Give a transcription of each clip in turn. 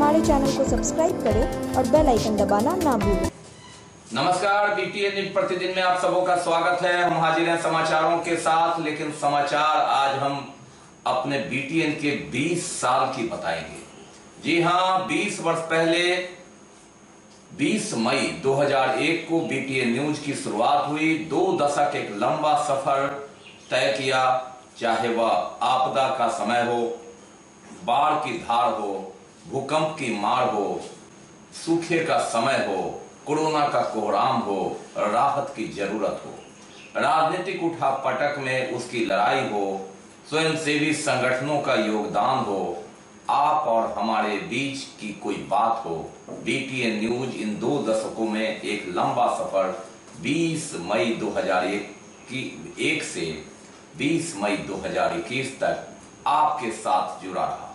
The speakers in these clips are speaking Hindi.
हमारे चैनल को सब्सक्राइब करें और बेल आइकन दबाना ना भूलें। नमस्कार, बीटीएन न्यूज प्रतिदिन में आप सबों का स्वागत है। हम हाजिर हैं समाचारों के साथ, लेकिन समाचार आज हम अपने बीटीएन के 20 साल की बताएंगे। जी हां, 20 वर्ष पहले 20 मई 2001 को बीटीएन न्यूज की शुरुआत हुई। 2 दशक एक लंबा सफर तय किया, चाहे वह आपदा का समय हो, बाढ़ की धार हो, भूकंप की मार हो, सूखे का समय हो, कोरोना का कोहराम हो, राहत की जरूरत हो, राजनीतिक उठापटक में उसकी लड़ाई हो, स्वयंसेवी संगठनों का योगदान हो, आप और हमारे बीच की कोई बात हो। बीटीएन न्यूज इन 2 दशकों में एक लंबा सफर 20 मई 2001 से 20 मई 2021 तक आपके साथ जुड़ा रहा।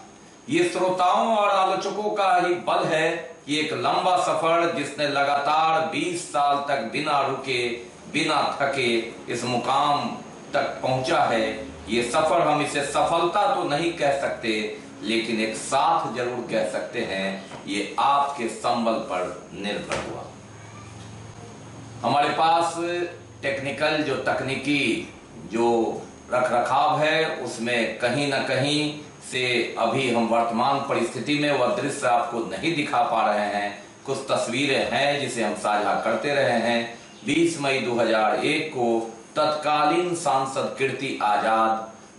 ये श्रोताओं और आलोचकों का ही बल है कि एक लंबा सफर जिसने लगातार 20 साल तक बिना रुके, बिना थके इस मुकाम तक पहुंचा है। ये सफर, हम इसे सफलता तो नहीं कह सकते, लेकिन एक साथ जरूर कह सकते हैं। ये आपके संबल पर निर्भर हुआ। हमारे पास टेक्निकल जो तकनीकी जो रखरखाव है, उसमें कहीं ना कहीं से अभी हम वर्तमान परिस्थिति में वह दृश्य आपको नहीं दिखा पा रहे हैं। कुछ तस्वीरें हैं जिसे हम साझा करते रहे हैं। 20 मई 2001 को तत्कालीन सांसद कीर्ति आजाद,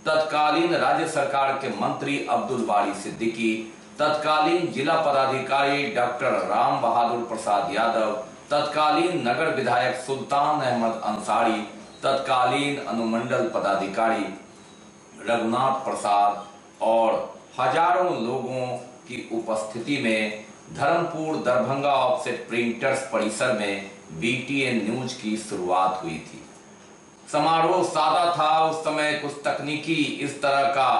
तत्कालीन राज्य सरकार के मंत्री अब्दुल बारी सिद्दीकी, तत्कालीन जिला पदाधिकारी डॉक्टर राम बहादुर प्रसाद यादव, तत्कालीन नगर विधायक सुल्तान अहमद अंसारी, तत्कालीन अनुमंडल पदाधिकारी रघुनाथ प्रसाद और हजारों लोगों की उपस्थिति में धर्मपुर दरभंगा ऑफसेट प्रिंटर्स परिसर में बीटीएन न्यूज की शुरुआत हुई थी। समारोह सादा था। उस समय कुछ तकनीकी इस तरह का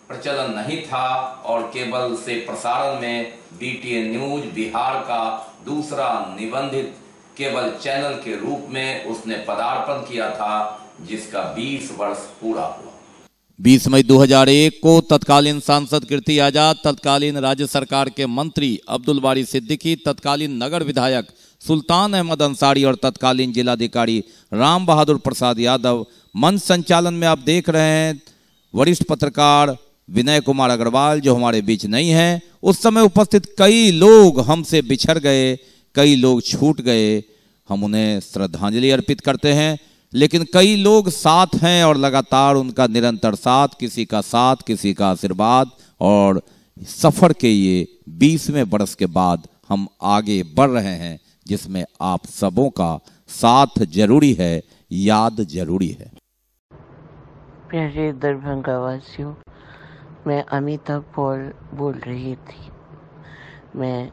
प्रचलन नहीं था और केबल से प्रसारण में बीटीएन न्यूज बिहार का दूसरा निबंधित केबल चैनल के रूप में उसने पदार्पण किया था, जिसका 20 वर्ष पूरा हुआ। 20 मई 2001 को तत्कालीन सांसद कीर्ति आजाद, तत्कालीन राज्य सरकार के मंत्री अब्दुल बारी सिद्दीकी, तत्कालीन नगर विधायक सुल्तान अहमद अंसारी और तत्कालीन जिलाधिकारी राम बहादुर प्रसाद यादव। मंच संचालन में आप देख रहे हैं वरिष्ठ पत्रकार विनय कुमार अग्रवाल, जो हमारे बीच नहीं हैं। उस समय उपस्थित कई लोग हमसे बिछड़ गए, कई लोग छूट गए। हम उन्हें श्रद्धांजलि अर्पित करते हैं, लेकिन कई लोग साथ हैं और लगातार उनका निरंतर साथ, किसी का साथ, किसी का आशीर्वाद। और सफर के ये 20वें बरस के बाद हम आगे बढ़ रहे हैं, जिसमें आप सबों का साथ जरूरी है, याद जरूरी है। प्यारे दरभंगा वासियों, मैं अमिता पॉल बोल रही थी। मैं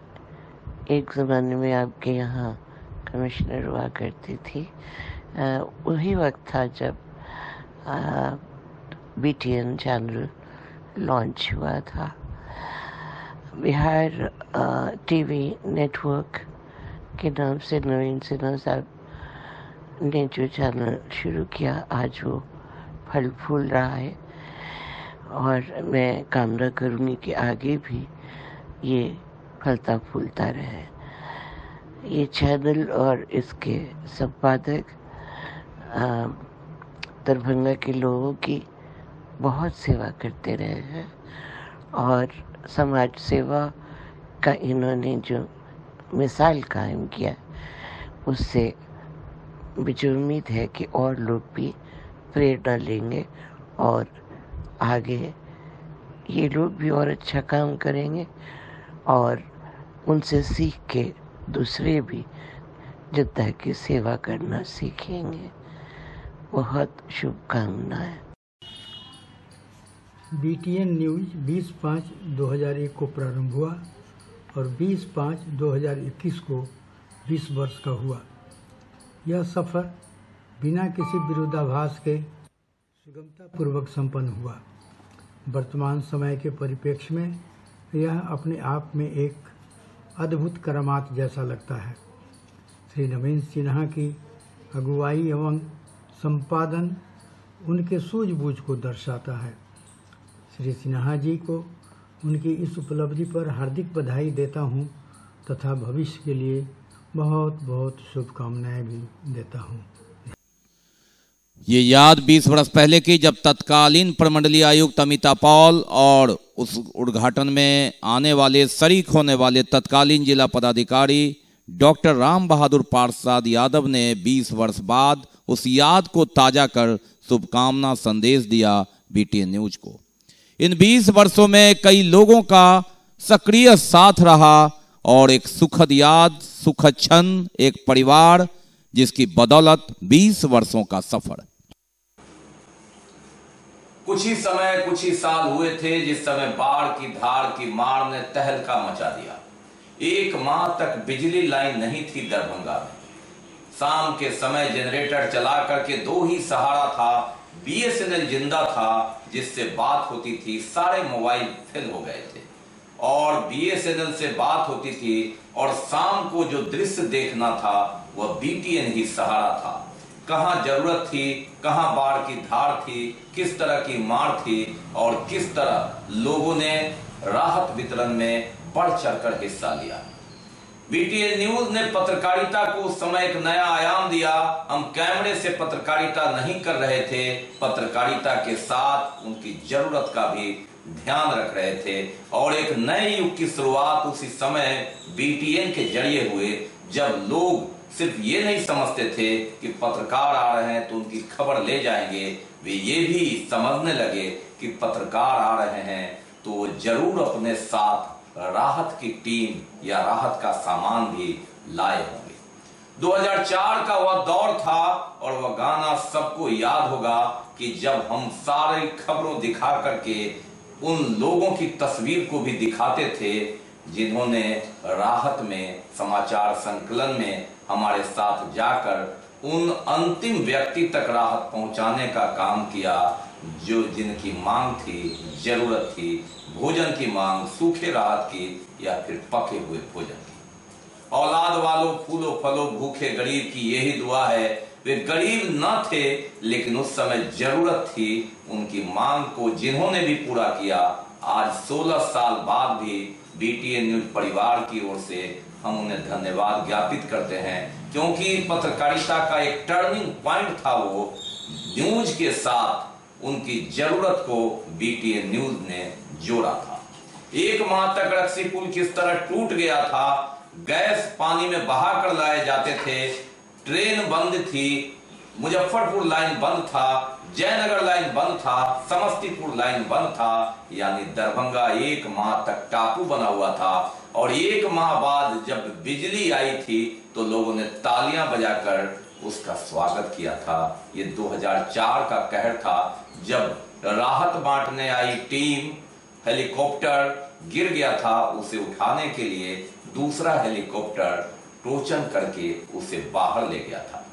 एक ज़माने में आपके यहाँ कमिश्नर हुआ करती थी। वही वक्त था जब बीटीएन चैनल लॉन्च हुआ था। बिहार टीवी नेटवर्क के नाम से नवीन सिन्हा साहब ने जो चैनल शुरू किया, आज वो फल फूल रहा है और मैं कामना करूँगी कि आगे भी ये फलता फूलता रहे। ये चैनल और इसके संपादक दरभंगा के लोगों की बहुत सेवा करते रहे हैं और समाज सेवा का इन्होंने जो मिसाल कायम किया, उससे मुझे उम्मीद है कि और लोग भी प्रेरणा लेंगे और आगे ये लोग भी और अच्छा काम करेंगे और उनसे सीख के दूसरे भी जनता की सेवा करना सीखेंगे। बहुत शुभकामनाएं। बीटीएन न्यूज 20/5/2001 को प्रारंभ हुआ और 20/5/2021 को 20 वर्ष का हुआ। यह सफर बिना किसी विरोधाभास के सुगमतापूर्वक संपन्न हुआ। वर्तमान समय के परिप्रेक्ष्य में यह अपने आप में एक अद्भुत करामात जैसा लगता है। श्री नवीन सिन्हा की अगुवाई एवं संपादन उनके सूझबूझ को दर्शाता है। श्री सिन्हा जी को उनकी इस उपलब्धि पर हार्दिक बधाई देता हूं तथा भविष्य के लिए बहुत बहुत शुभकामनाएं भी देता हूं। ये याद 20 वर्ष पहले की, जब तत्कालीन प्रमंडलीय आयुक्त अमिता पॉल और उस उद्घाटन में आने वाले शरीक होने वाले तत्कालीन जिला पदाधिकारी डॉक्टर राम बहादुर पारसाद यादव ने 20 वर्ष बाद उस याद को ताजा कर शुभकामना संदेश दिया बीटीएन न्यूज को। इन 20 वर्षों में कई लोगों का सक्रिय साथ रहा और एक सुखद याद, सुखद क्षण, एक परिवार जिसकी बदौलत 20 वर्षों का सफर। कुछ ही साल हुए थे जिस समय बाढ़ की धार की मार ने तहलका मचा दिया। 1 माह तक बिजली लाइन नहीं थी दरभंगा में। शाम के समय जनरेटर चला करके 2 ही सहारा था। बीएसएनएल जिंदा था, जिससे बात होती थी। सारे मोबाइल फेल हो गए थे और बीएसएनएल से बात होती थी और शाम को जो दृश्य देखना था वह बीटीएन ही सहारा था। कहां जरूरत थी, कहां बाढ़ की धार थी, किस तरह की मार थी और किस तरह लोगों ने राहत वितरण में बढ़ चढ़कर हिस्सा लिया। बीटीएन न्यूज ने पत्रकारिता को उस समय एक नया आयाम दिया। हम कैमरे से पत्रकारिता नहीं कर रहे थे, पत्रकारिता के साथ उनकी जरूरत का भी ध्यान रख रहे थे और एक नए युग की शुरुआत उसी समय बीटीएन के जरिए हुए, जब लोग सिर्फ ये नहीं समझते थे कि पत्रकार आ रहे हैं तो उनकी खबर ले जाएंगे, वे ये भी समझने लगे कि पत्रकार आ रहे हैं तो वो जरूर अपने साथ राहत की टीम या राहत का सामान भी लाए होंगे। 2004 का वह दौर था और वह गाना सबको याद होगा कि जब हम सारी खबरों दिखा करके उन लोगों की तस्वीर को भी दिखाते थे जिन्होंने राहत में, समाचार संकलन में हमारे साथ जाकर उन अंतिम व्यक्ति तक राहत पहुंचाने का काम किया जो जिनकी मांग थी, जरूरत थी, भोजन की मांग, सूखे राहत की या फिर पके हुए भोजन की। औलाद वालों, फूलों फलों, भूखे गरीब की यही दुआ है। वे गरीब न थे लेकिन उस समय जरूरत थी, उनकी मांग को जिन्होंने भी पूरा किया। आज 16 साल बाद भी बीटीएन न्यूज परिवार की ओर से हम उन्हें धन्यवाद ज्ञापित करते हैं, क्योंकि पत्रकारिता का एक टर्निंग पॉइंट था। वो न्यूज के साथ उनकी जरूरत को बीटीएन न्यूज ने जोड़ा था। 1 माह तक रक्सी पुल किस तरह टूट गया था, गैस पानी में बहा कर लाए जाते थे, ट्रेन बंद थी, मुजफ्फरपुर लाइन बंद था, जयनगर लाइन बंद था, समस्तीपुर लाइन बंद था, यानी दरभंगा 1 माह तक टापू बना हुआ था। और 1 माह बाद जब बिजली आई थी तो लोगों ने तालियां बजाकर उसका स्वागत किया था। ये 2004 का कहर था जब राहत बांटने आई टीम, हेलीकॉप्टर गिर गया था, उसे उठाने के लिए दूसरा हेलीकॉप्टर टोचन करके उसे बाहर ले गया था।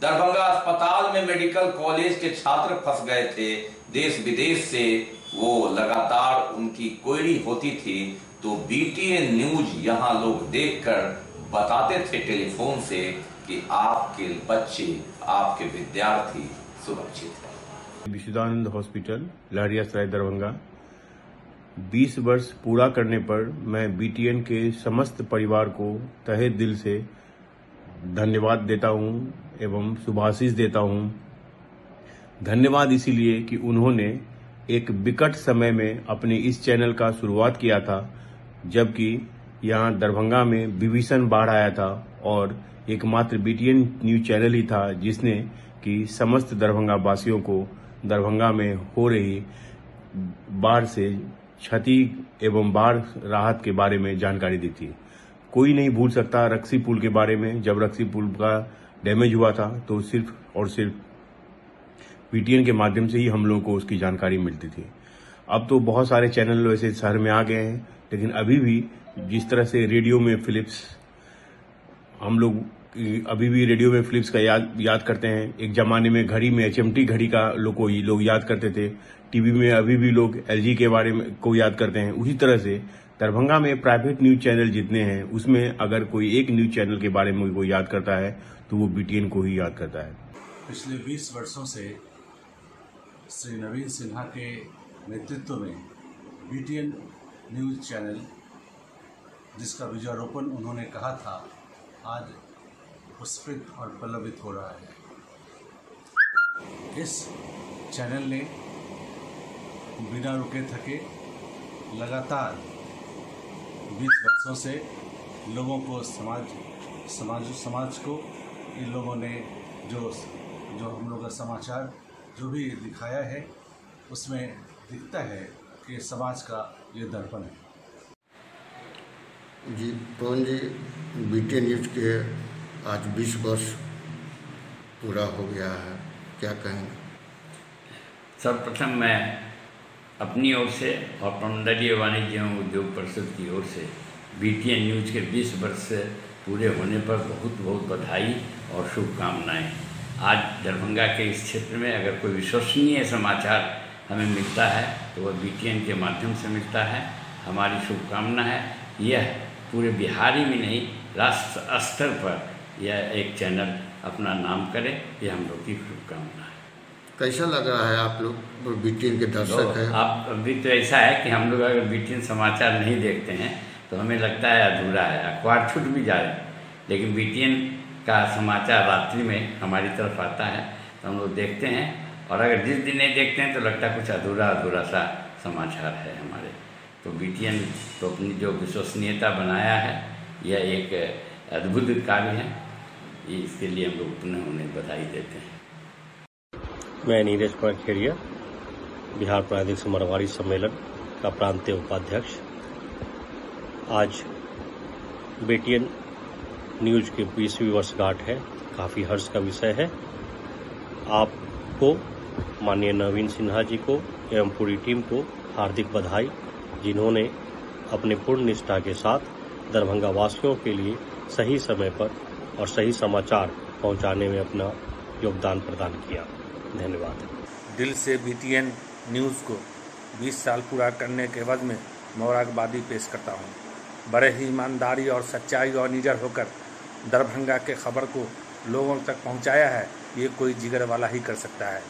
दरभंगा अस्पताल में मेडिकल कॉलेज के छात्र फंस गए थे, देश विदेश से वो लगातार उनकी क्वेरी होती थी तो बीटीएन न्यूज यहाँ लोग देखकर बताते थे टेलीफोन से कि आपके बच्चे, आपके विद्यार्थी सुरक्षित हैं। विशुद्धानंद हॉस्पिटल, लहरियासराय, दरभंगा 20 वर्ष पूरा करने पर मैं बीटीएन के समस्त परिवार को तहे दिल से धन्यवाद देता हूं एवं शुभाशीष देता हूं। धन्यवाद इसीलिए कि उन्होंने एक विकट समय में अपने इस चैनल का शुरुआत किया था, जबकि यहां दरभंगा में विभीषण बाढ़ आया था और एकमात्र बीटीएन न्यूज चैनल ही था जिसने कि समस्त दरभंगा वासियों को दरभंगा में हो रही बाढ़ से क्षति एवं बाढ़ राहत के बारे में जानकारी दी थी। कोई नहीं भूल सकता रक्सी पुल के बारे में। जब रक्सी पुल का डैमेज हुआ था तो सिर्फ और सिर्फ बीटीएन के माध्यम से ही हम लोगों को उसकी जानकारी मिलती थी। अब तो बहुत सारे चैनल वैसे शहर में आ गए हैं, लेकिन अभी भी जिस तरह से रेडियो में फिलिप्स, हम लोग अभी भी रेडियो में फिलिप्स का याद करते हैं। एक जमाने में घड़ी में एचएमटी घड़ी का लोग याद करते थे। टीवी में अभी भी लोग एलजी के बारे में को याद करते हैं। उसी तरह से दरभंगा में प्राइवेट न्यूज चैनल जितने हैं उसमें अगर कोई एक न्यूज चैनल के बारे में कोई याद करता है तो वो बीटीएन को ही याद करता है। पिछले 20 वर्षों से श्री नवीन सिन्हा के नेतृत्व में बीटीएन न्यूज़ चैनल जिसका बीजारोपण उन्होंने कहा था आज पुष्पित और पल्लवित हो रहा है। इस चैनल ने बिना रुके थके लगातार 20 वर्षों से लोगों को समाज को इन लोगों ने जो हम लोग का समाचार जो भी दिखाया है उसमें दिखता है कि समाज का ये दर्पण है। जी पवन जी, BTN न्यूज़ के आज 20 वर्ष पूरा हो गया है, क्या कहेंगे? सर्वप्रथम मैं अपनी ओर से और प्रमंडलीय वाणिज्य एवं उद्योग परिषद की ओर से BTN न्यूज़ के 20 वर्ष पूरे होने पर बहुत बहुत बधाई और शुभकामनाएं। आज दरभंगा के इस क्षेत्र में अगर कोई विश्वसनीय समाचार हमें मिलता है तो वह BTN के माध्यम से मिलता है। हमारी शुभकामना है यह पूरे बिहार ही में नहीं राष्ट्र स्तर पर यह एक चैनल अपना नाम करे, यह हम लोग की शुभकामना है। कैसा लग रहा है? आप लोग BTN के दर्शक हैं। आप अभी तो ऐसा है कि हम लोग अगर BTN समाचार नहीं देखते हैं तो हमें लगता है अधूरा है, अखबार छूट भी जा रहे हैं, लेकिन BTN का समाचार रात्रि में हमारी तरफ आता है तो हम लोग देखते हैं, और अगर जिस दिन नहीं देखते हैं तो लगता है कुछ अधूरा सा समाचार है हमारे। तो BTN तो अपनी जो विश्वसनीयता बनाया है यह एक अद्भुत कार्य है, इसके लिए हम लोग पुनः उन्हें बधाई देते हैं। मैं नीरज कुमार खेड़िया, बिहार प्रादेशिक मरवाड़ी सम्मेलन का प्रांतीय उपाध्यक्ष। आज BTN न्यूज़ की 20वीं वर्षगांठ है, काफ़ी हर्ष का विषय है। आपको, माननीय नवीन सिन्हा जी को एवं पूरी टीम को हार्दिक बधाई, जिन्होंने अपने पूर्ण निष्ठा के साथ दरभंगा वासियों के लिए सही समय पर और सही समाचार पहुंचाने में अपना योगदान प्रदान किया। धन्यवाद। दिल से BTN न्यूज़ को 20 साल पूरा करने के एवज में मुबारकबादी पेश करता हूं। बड़े ही ईमानदारी और सच्चाई और निडर होकर दरभंगा के खबर को लोगों तक पहुंचाया है, ये कोई जिगर वाला ही कर सकता है।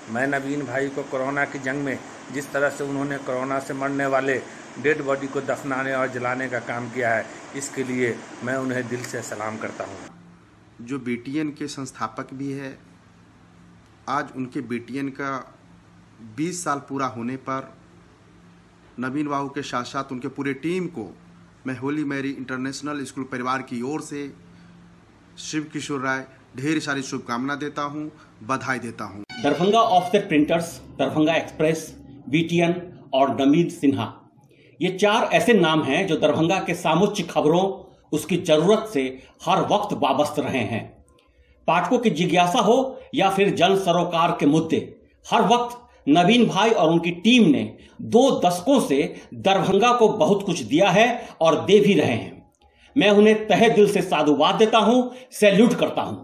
मैं नवीन भाई को कोरोना की जंग में जिस तरह से उन्होंने कोरोना से मरने वाले डेड बॉडी को दफनाने और जलाने का काम किया है, इसके लिए मैं उन्हें दिल से सलाम करता हूं। जो BTN के संस्थापक भी है, आज उनके BTN का 20 साल पूरा होने पर नवीन बाबू के साथ साथ उनके पूरे टीम को मैं होली मैरी इंटरनेशनल स्कूल परिवार की ओर से शिव किशोर राय ढेर सारी शुभकामना देता हूं, बधाई देता हूं। Darbhanga offset printers, Darbhanga express, BTN और नवीन सिन्हा, ये 4 ऐसे नाम हैं जो दरभंगा के सामुच्चिक खबरों, उसकी जरूरत से हर वक्त वाबस्त रहे हैं। पाठकों की जिज्ञासा हो या फिर जन सरोकार के मुद्दे, हर वक्त नवीन भाई और उनकी टीम ने 2 दशकों से दरभंगा को बहुत कुछ दिया है और दे भी रहे हैं। मैं उन्हें तहे दिल से साधुवाद देता हूं, सैल्यूट करता हूं।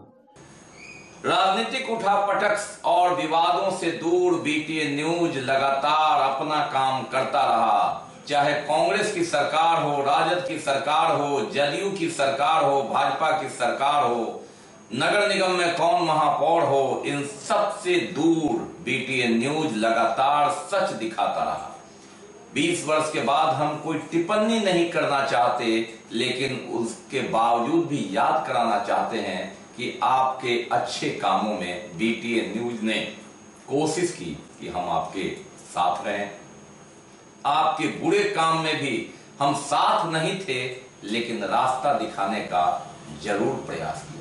राजनीतिक उठापटक और विवादों से दूर BTN न्यूज लगातार अपना काम करता रहा। चाहे कांग्रेस की सरकार हो, राजद की सरकार हो, जदयू की सरकार हो, भाजपा की सरकार हो, नगर निगम में कौन महापौर हो, इन सब से दूर BTN न्यूज लगातार सच दिखाता रहा। 20 वर्ष के बाद हम कोई टिप्पणी नहीं करना चाहते, लेकिन उसके बावजूद भी याद कराना चाहते हैं कि आपके अच्छे कामों में BTN न्यूज ने कोशिश की कि हम आपके साथ रहें। आपके बुरे काम में भी हम साथ नहीं थे, लेकिन रास्ता दिखाने का जरूर प्रयास किया।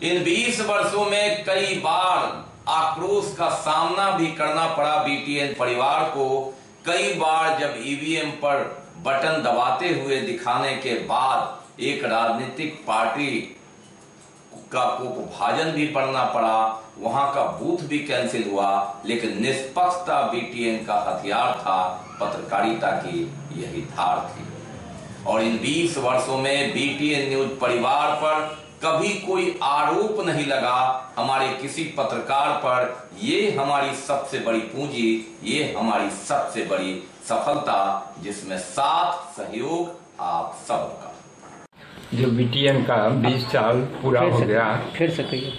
इन 20 वर्षों में कई बार आक्रोश का सामना भी करना पड़ा BTN परिवार को। कई बार जब EVM पर बटन दबाते हुए दिखाने के बाद एक राजनीतिक पार्टी का विभाजन भी पड़ना पड़ा, वहां का बूथ भी कैंसिल हुआ, लेकिन निष्पक्षता BTN का हथियार था, पत्रकारिता की यही धार थी। और इन 20 वर्षों में BTN न्यूज परिवार पर कभी कोई आरोप नहीं लगा हमारे किसी पत्रकार पर। ये हमारी सबसे बड़ी पूंजी, ये हमारी सबसे बड़ी सफलता, जिसमें साथ सहयोग आप सबका। जो BTN का 20 साल पूरा हो गया, फिर से कहिए।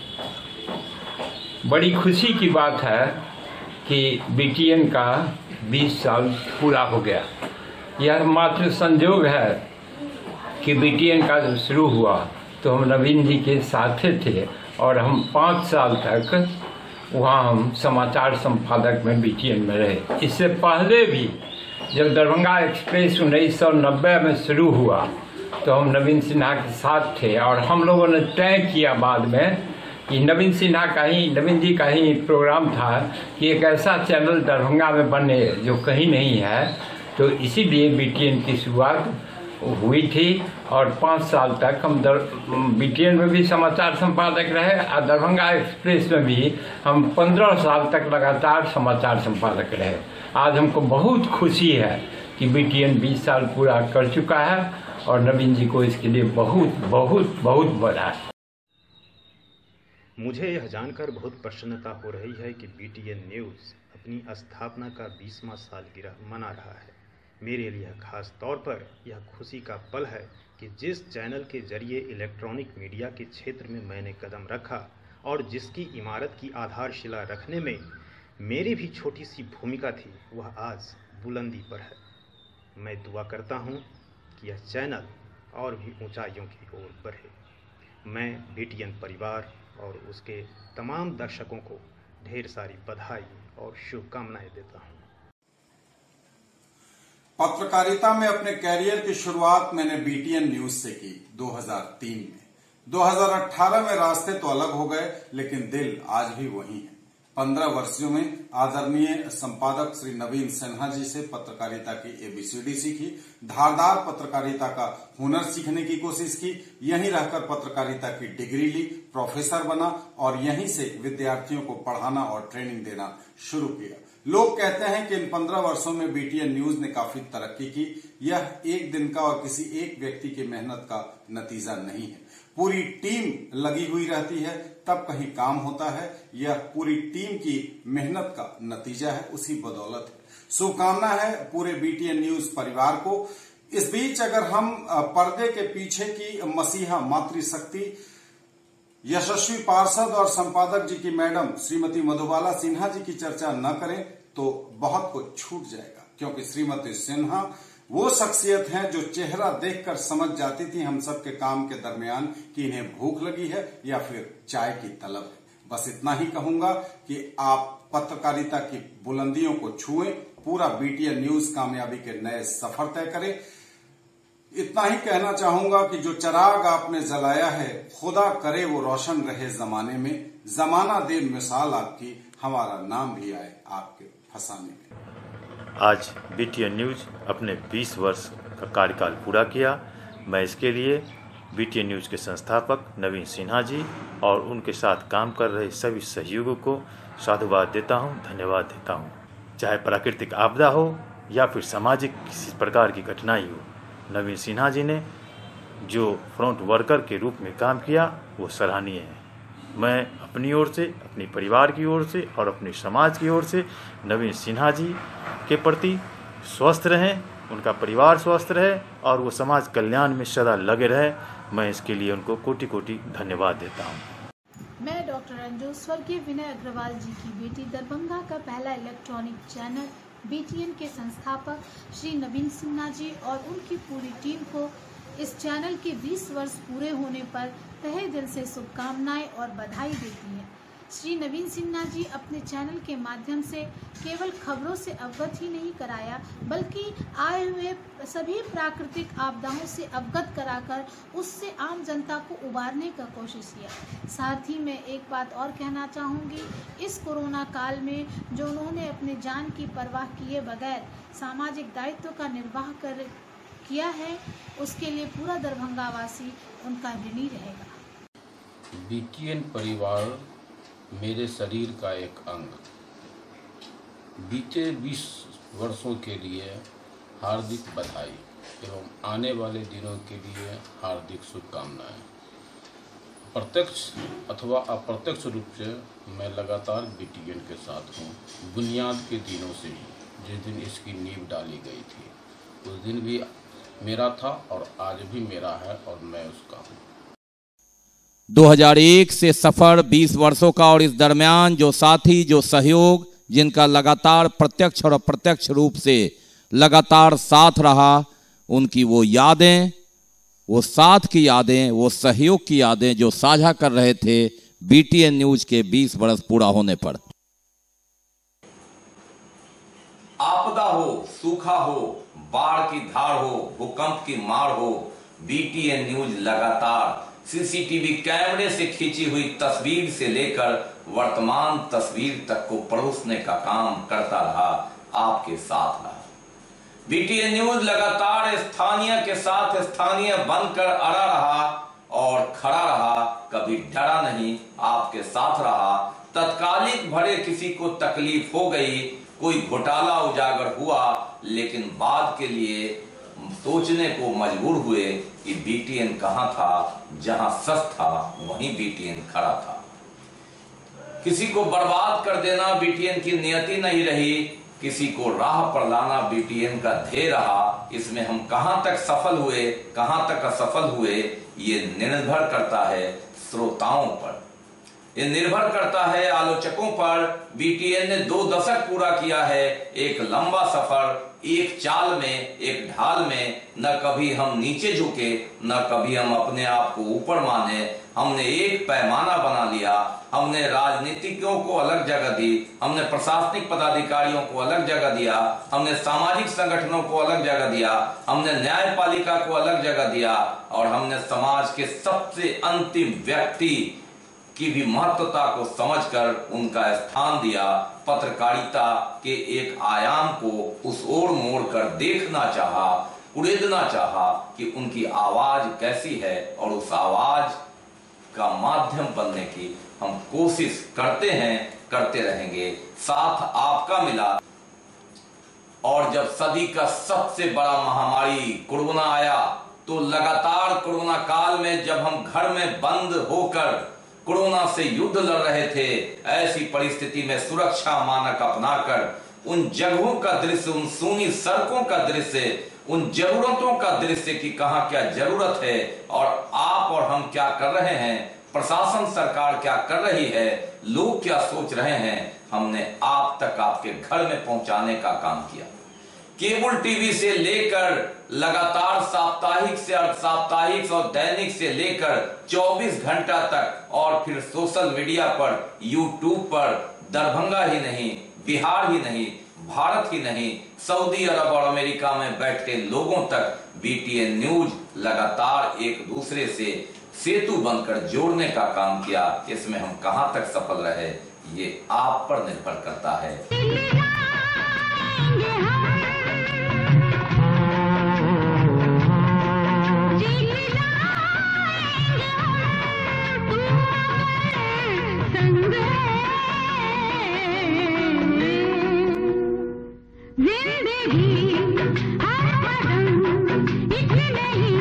बड़ी खुशी की बात है कि BTN का 20 साल पूरा हो गया। यह मात्र संयोग है कि BTN का जब शुरू हुआ तो हम नवीन जी के साथ थे और हम 5 साल तक वहाँ हम समाचार संपादक में BTN में रहे। इससे पहले भी जब दरभंगा एक्सप्रेस 1990 में शुरू हुआ तो हम नवीन सिन्हा के साथ थे और हम लोगों ने तय किया बाद में कि नवीन जी का ही प्रोग्राम था कि एक ऐसा चैनल दरभंगा में बने जो कहीं नहीं है, तो इसीलिए BTN की शुरुआत हुई थी और 5 साल तक हम BTN में भी समाचार संपादक रहे और दरभंगा एक्सप्रेस में भी हम 15 साल तक लगातार समाचार संपादक रहे। आज हमको बहुत खुशी है कि BTN 20 साल पूरा कर चुका है और नवीन जी को इसके लिए बहुत बहुत बहुत बड़ा। मुझे यह जानकर बहुत प्रसन्नता हो रही है कि BTN न्यूज़ अपनी स्थापना का 20वां सालगिरह मना रहा है। मेरे लिए खास तौर पर यह खुशी का पल है कि जिस चैनल के जरिए इलेक्ट्रॉनिक मीडिया के क्षेत्र में मैंने कदम रखा और जिसकी इमारत की आधारशिला रखने में मेरी भी छोटी सी भूमिका थी, वह आज बुलंदी पर है। मैं दुआ करता हूँ कि यह चैनल और भी ऊंचाइयों की ओर बढ़े। मैं BTN परिवार और उसके तमाम दर्शकों को ढेर सारी बधाई और शुभकामनाएं देता हूँ। पत्रकारिता में अपने कैरियर की शुरुआत मैंने BTN न्यूज से की 2003 में। 2018 में रास्ते तो अलग हो गए, लेकिन दिल आज भी वही है। 15 वर्षों में आदरणीय संपादक श्री नवीन सिन्हा जी से पत्रकारिता की ABCD सीखी, धारदार पत्रकारिता का हुनर सीखने की कोशिश की, यहीं रहकर पत्रकारिता की डिग्री ली, प्रोफेसर बना और यहीं से विद्यार्थियों को पढ़ाना और ट्रेनिंग देना शुरू किया। लोग कहते हैं कि इन 15 वर्षों में BTN न्यूज ने काफी तरक्की की। यह एक दिन का और किसी एक व्यक्ति की मेहनत का नतीजा नहीं है, पूरी टीम लगी हुई रहती है तब कहीं काम होता है। यह पूरी टीम की मेहनत का नतीजा है, उसी बदौलत है। शुभकामना है पूरे BTN न्यूज परिवार को। इस बीच अगर हम पर्दे के पीछे की मसीहा मातृशक्ति यशस्वी पार्षद और संपादक जी की मैडम श्रीमती मधुबाला सिन्हा जी की चर्चा न करें तो बहुत कुछ छूट जाएगा, क्योंकि श्रीमती सिन्हा वो शख्सियत हैं जो चेहरा देखकर समझ जाती थी हम सबके काम के दरमियान कि इन्हें भूख लगी है या फिर चाय की तलब है। बस इतना ही कहूंगा कि आप पत्रकारिता की बुलंदियों को छुएं, पूरा BTN न्यूज कामयाबी के नए सफर तय करें। इतना ही कहना चाहूंगा कि जो चिराग आपने जलाया है, खुदा करे वो रोशन रहे जमाने में, जमाना दे मिसाल आपकी, हमारा नाम भी आए आपके फसाने में। आज BTN न्यूज अपने 20 वर्ष का कार्यकाल पूरा किया। मैं इसके लिए BTN न्यूज के संस्थापक नवीन सिन्हा जी और उनके साथ काम कर रहे सभी सहयोगों को साधुवाद देता हूं, धन्यवाद देता हूं। चाहे प्राकृतिक आपदा हो या फिर सामाजिक किसी प्रकार की कठिनाई हो, नवीन सिन्हा जी ने जो फ्रंट वर्कर के रूप में काम किया वो सराहनीय है। मैं अपनी ओर से, अपने परिवार की ओर से और अपने समाज की ओर से नवीन सिन्हा जी के प्रति स्वस्थ रहें, उनका परिवार स्वस्थ रहे और वो समाज कल्याण में सदा लगे रहे। मैं इसके लिए उनको कोटि कोटि धन्यवाद देता हूँ। मैं डॉक्टर अंजू, स्वर्गीय विनय अग्रवाल जी की बेटी, दरभंगा का पहला इलेक्ट्रॉनिक चैनल BTN के संस्थापक श्री नवीन सिन्हा जी और उनकी पूरी टीम को इस चैनल के 20 वर्ष पूरे होने पर तहे दिल से शुभकामनाएं और बधाई देती है। श्री नवीन सिन्हा जी अपने चैनल के माध्यम से केवल खबरों से अवगत ही नहीं कराया, बल्कि आए हुए सभी प्राकृतिक आपदाओं से अवगत कराकर उससे आम जनता को उबारने का कोशिश किया। साथ ही मैं एक बात और कहना चाहूँगी, इस कोरोना काल में जो उन्होंने अपने जान की परवाह किए बगैर सामाजिक दायित्व का निर्वाह किया है, उसके लिए पूरा दरभंगा वासी उनका ऋणी रहेगा। BTN परिवार मेरे शरीर का एक अंग। बीते 20 वर्षों के लिए हार्दिक बधाई एवं आने वाले दिनों के लिए हार्दिक शुभकामनाएं। प्रत्यक्ष अथवा अप्रत्यक्ष रूप से मैं लगातार BTN के साथ हूँ। बुनियाद के दिनों से ही, जिस दिन इसकी नींव डाली गई थी, उस दिन भी मेरा था और आज भी मेरा है और मैं उसका हूँ। 2001 से सफर 20 वर्षों का और इस दरमियान जो साथी, जो सहयोग, जिनका लगातार प्रत्यक्ष और अप्रत्यक्ष रूप से लगातार साथ रहा। उनकी वो यादें, वो साथ की यादें, वो सहयोग की यादें जो साझा कर रहे थे बीटीएन न्यूज के 20 बरस पूरा होने पर। आपदा हो, सूखा हो, बाढ़ की धार हो, भूकंप की मार हो, बीटीएन न्यूज लगातार सीसीटीवी कैमरे से खींची हुई तस्वीर से लेकर वर्तमान तस्वीर तक को परोसने का काम करता रहा, आपके साथ रहा। बीटीएन न्यूज लगातार स्थानीय के साथ स्थानीय बनकर अड़ा रहा और खड़ा रहा, कभी डरा नहीं, आपके साथ रहा। तत्कालिक भरे किसी को तकलीफ हो गई, कोई घोटाला उजागर हुआ, लेकिन बाद के लिए सोचने को मजबूर हुए कि बीटीएन कहां था। जहां सच था वहीं बीटीएन खड़ा था। किसी को बर्बाद कर देना बीटीएन की नियति नहीं रही, किसी को राह पर लाना बीटीएन का ध्येय रहा। इसमें हम कहां तक सफल हुए, कहां तक असफल हुए, ये निर्भर करता है श्रोताओं पर, ये निर्भर करता है आलोचकों पर। बीटीएन ने 2 दशक पूरा किया है, एक लंबा सफर, एक चाल में, एक ढाल में। न कभी हम नीचे झुके, न कभी हम अपने आप को ऊपर माने। हमने एक पैमाना बना लिया, हमने राजनीतिज्ञों को अलग जगह दी, हमने प्रशासनिक पदाधिकारियों को अलग जगह दिया, हमने सामाजिक संगठनों को अलग जगह दिया, हमने न्यायपालिका को अलग जगह दिया, और हमने समाज के सबसे अंतिम व्यक्ति की भी महत्वता को समझकर उनका स्थान दिया। पत्रकारिता के एक आयाम को उस ओर मोड़कर देखना चाहा, उड़ेदना चाहा कि उनकी आवाज कैसी है, और उस आवाज का माध्यम बनने की हम कोशिश करते हैं, करते रहेंगे। साथ आपका मिला, और जब सदी का सबसे बड़ा महामारी कोरोना आया, तो लगातार कोरोना काल में जब हम घर में बंद होकर कोरोना से युद्ध लड़ रहे थे, ऐसी परिस्थिति में सुरक्षा मानक अपनाकर उन जगहों का दृश्य, उन सूनी सड़कों का दृश्य, उन जरूरतों का दृश्य कि कहां क्या जरूरत है और आप और हम क्या कर रहे हैं, प्रशासन सरकार क्या कर रही है, लोग क्या सोच रहे हैं, हमने आप तक आपके घर में पहुंचाने का काम किया। केबल टीवी से लेकर लगातार साप्ताहिक से अर्धसाप्ताहिक और दैनिक से लेकर 24 घंटा तक, और फिर सोशल मीडिया पर, यूट्यूब पर, दरभंगा ही नहीं, बिहार ही नहीं, भारत ही नहीं, सऊदी अरब और अमेरिका में बैठे लोगों तक बीटीएन न्यूज लगातार एक दूसरे से सेतु बनकर जोड़ने का काम किया। इसमें हम कहां तक सफल रहे, ये आप पर निर्भर करता है। जिंदगी हर कदम एक नहीं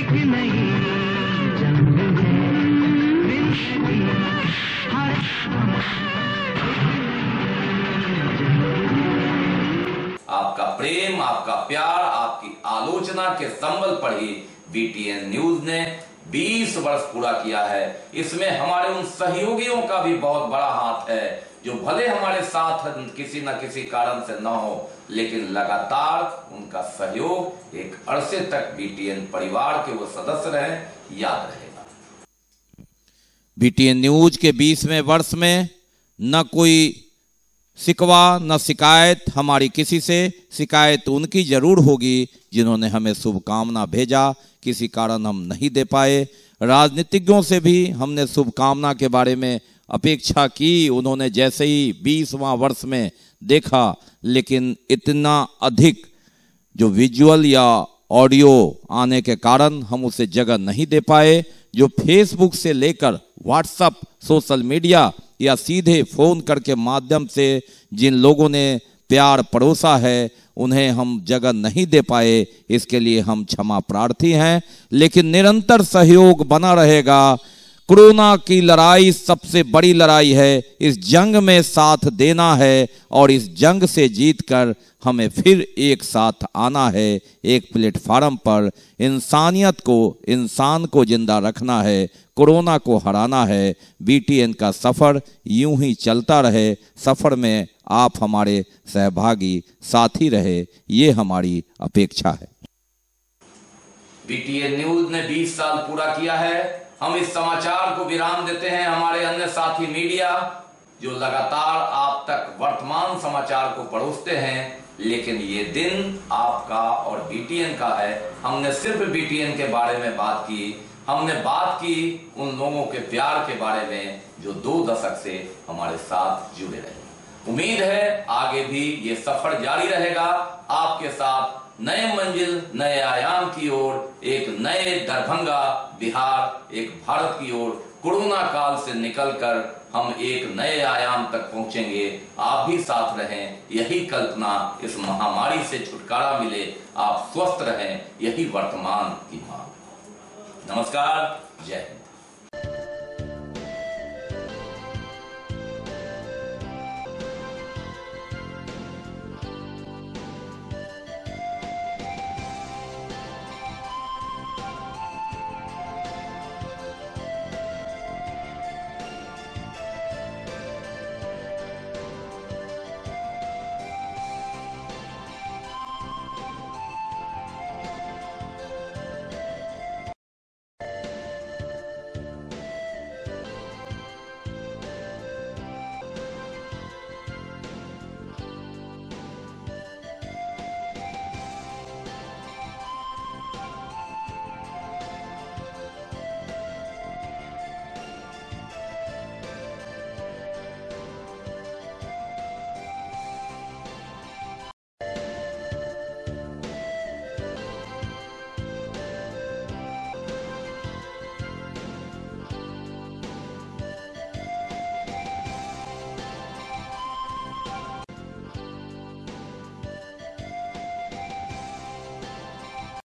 आपका प्रेम, आपका प्यार, आपकी आलोचना के संबल पर ही बीटीएन न्यूज ने 20 वर्ष पूरा किया है। इसमें हमारे उन सहयोगियों का भी बहुत बड़ा हाथ है जो भले हमारे साथ किसी न किसी कारण से न हो, लेकिन लगातार उनका सहयोग एक अरसे तक बीटीएन परिवार के वो सदस्य रहे, याद रहेगा। बीटीएन न्यूज के 20वें वर्ष में न कोई शिकवा न शिकायत हमारी किसी से। शिकायत उनकी जरूर होगी जिन्होंने हमें शुभकामना भेजा, किसी कारण हम नहीं दे पाए। राजनीतिज्ञों से भी हमने शुभकामना के बारे में अपेक्षा की, उन्होंने जैसे ही 20वां वर्ष में देखा, लेकिन इतना अधिक जो विजुअल या ऑडियो आने के कारण हम उसे जगह नहीं दे पाए। जो फेसबुक से लेकर व्हाट्सएप, सोशल मीडिया या सीधे फोन करके माध्यम से जिन लोगों ने प्यार परोसा है, उन्हें हम जगह नहीं दे पाए, इसके लिए हम क्षमा प्रार्थी हैं। लेकिन निरंतर सहयोग बना रहेगा। कोरोना की लड़ाई सबसे बड़ी लड़ाई है, इस जंग में साथ देना है और इस जंग से जीतकर हमें फिर एक साथ आना है, एक प्लेटफार्म पर इंसानियत को, इंसान को जिंदा रखना है, कोरोना को हराना है। बीटीएन का सफर यूं ही चलता रहे, सफर में आप हमारे सहभागी साथी रहे, ये हमारी अपेक्षा है। बीटीएन न्यूज ने 20 साल पूरा किया है। हम इस समाचार को विराम देते हैं। हमारे अन्य साथी मीडिया जो लगातार आप तक वर्तमान समाचार को परोसते हैं, लेकिन ये दिन आपका और बीटीएन का है। हमने सिर्फ बीटीएन के बारे में बात की, हमने बात की उन लोगों के प्यार के बारे में जो 2 दशक से हमारे साथ जुड़े रहे। उम्मीद है आगे भी ये सफर जारी रहेगा, आपके साथ नए मंजिल, नए आयाम की ओर, एक नए दरभंगा, बिहार, एक भारत की ओर कोरोना काल से निकलकर हम एक नए आयाम तक पहुंचेंगे। आप भी साथ रहें, यही कल्पना, इस महामारी से छुटकारा मिले, आप स्वस्थ रहें, यही वर्तमान की मांग। नमस्कार, जय हिंद।